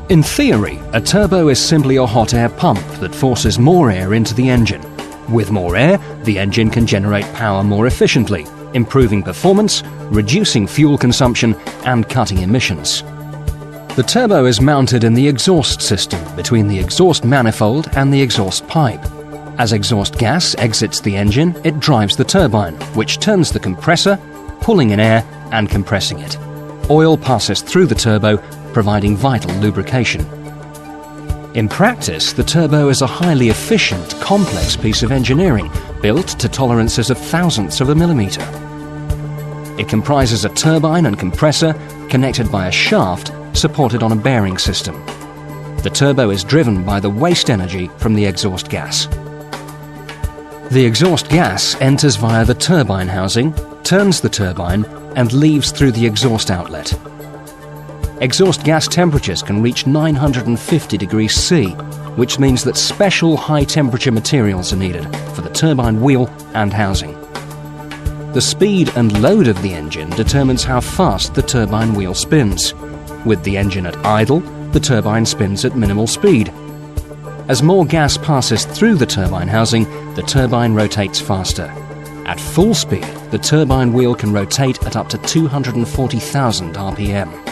In theory, a turbo is simply a hot air pump that forces more air into the engine. With more air, the engine can generate power more efficiently, improving performance, reducing fuel consumption, and cutting emissions. The turbo is mounted in the exhaust system between the exhaust manifold and the exhaust pipe. As exhaust gas exits the engine, it drives the turbine, which turns the compressor, pulling in air and compressing it. Oil passes through the turbo, providing vital lubrication. In practice, the turbo is a highly efficient, complex piece of engineering built to tolerances of thousandths of a millimetre. It comprises a turbine and compressor connected by a shaft supported on a bearing system. The turbo is driven by the waste energy from the exhaust gas. The exhaust gas enters via the turbine housing, turns the turbine, and leaves through the exhaust outlet. Exhaust gas temperatures can reach 950 degrees C, which means that special high-temperature materials are needed for the turbine wheel and housing. The speed and load of the engine determines how fast the turbine wheel spins. With the engine at idle, the turbine spins at minimal speed. As more gas passes through the turbine housing, the turbine rotates faster. At full speed, the turbine wheel can rotate at up to 240,000 RPM.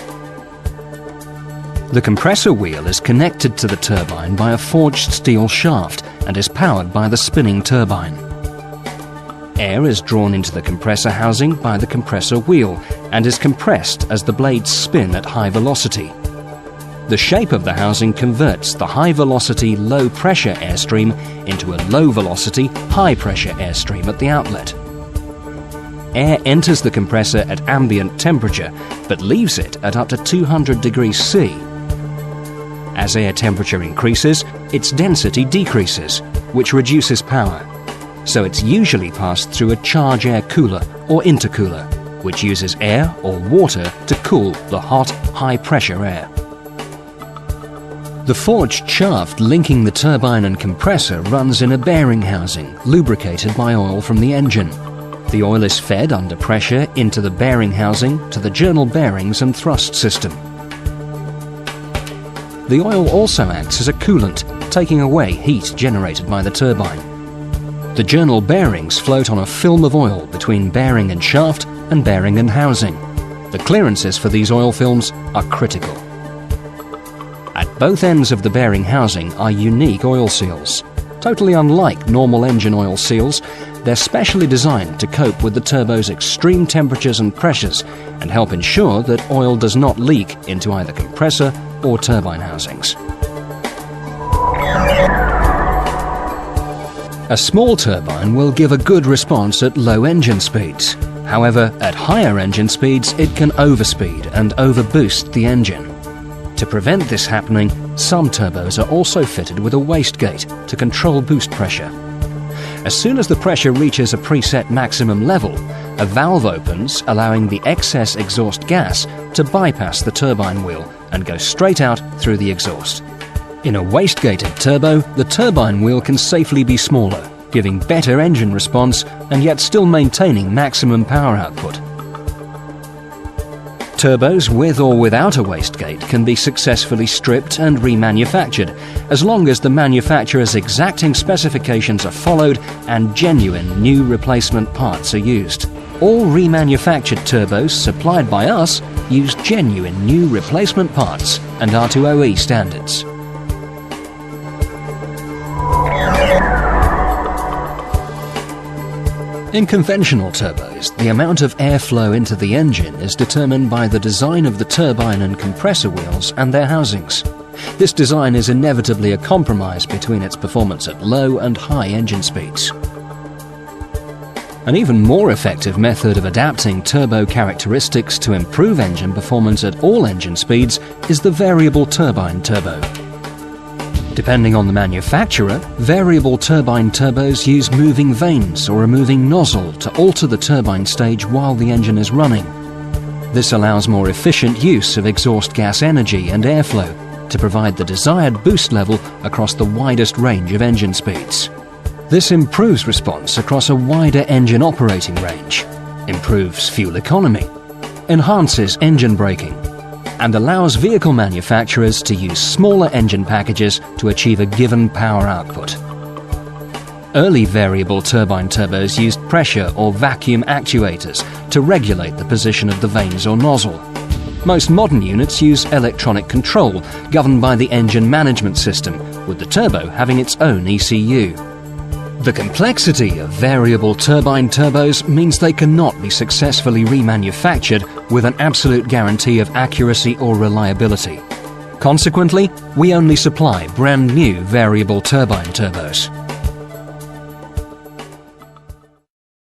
The compressor wheel is connected to the turbine by a forged steel shaft and is powered by the spinning turbine. Air is drawn into the compressor housing by the compressor wheel and is compressed as the blades spin at high velocity. The shape of the housing converts the high-velocity, low-pressure airstream into a low-velocity, high-pressure airstream at the outlet. Air enters the compressor at ambient temperature, but leaves it at up to 200 degrees C. As air temperature increases, its density decreases, which reduces power. So it's usually passed through a charge air cooler or intercooler, which uses air or water to cool the hot, high-pressure air. The forged shaft linking the turbine and compressor runs in a bearing housing, lubricated by oil from the engine. The oil is fed under pressure into the bearing housing to the journal bearings and thrust system. The oil also acts as a coolant, taking away heat generated by the turbine. The journal bearings float on a film of oil between bearing and shaft and bearing and housing. The clearances for these oil films are critical. At both ends of the bearing housing are unique oil seals. Totally unlike normal engine oil seals, they're specially designed to cope with the turbo's extreme temperatures and pressures and help ensure that oil does not leak into either compressor or turbine housings. A small turbine will give a good response at low engine speeds. However, at higher engine speeds, it can overspeed and overboost the engine. To prevent this happening, some turbos are also fitted with a wastegate to control boost pressure. As soon as the pressure reaches a preset maximum level, a valve opens, allowing the excess exhaust gas to bypass the turbine wheel and go straight out through the exhaust. In a wastegated turbo, the turbine wheel can safely be smaller, giving better engine response and yet still maintaining maximum power output. Turbos with or without a wastegate can be successfully stripped and remanufactured, as long as the manufacturer's exacting specifications are followed and genuine new replacement parts are used. All remanufactured turbos supplied by us use genuine new replacement parts and are to OE standards. In conventional turbos, the amount of airflow into the engine is determined by the design of the turbine and compressor wheels and their housings. This design is inevitably a compromise between its performance at low and high engine speeds. An even more effective method of adapting turbo characteristics to improve engine performance at all engine speeds is the variable turbine turbo. Depending on the manufacturer, variable turbine turbos use moving vanes or a moving nozzle to alter the turbine stage while the engine is running. This allows more efficient use of exhaust gas energy and airflow to provide the desired boost level across the widest range of engine speeds. This improves response across a wider engine operating range, improves fuel economy, enhances engine braking, and allows vehicle manufacturers to use smaller engine packages to achieve a given power output. Early variable turbine turbos used pressure or vacuum actuators to regulate the position of the vanes or nozzle. Most modern units use electronic control governed by the engine management system, with the turbo having its own ECU. The complexity of variable turbine turbos means they cannot be successfully remanufactured with an absolute guarantee of accuracy or reliability. Consequently, we only supply brand new variable turbine turbos.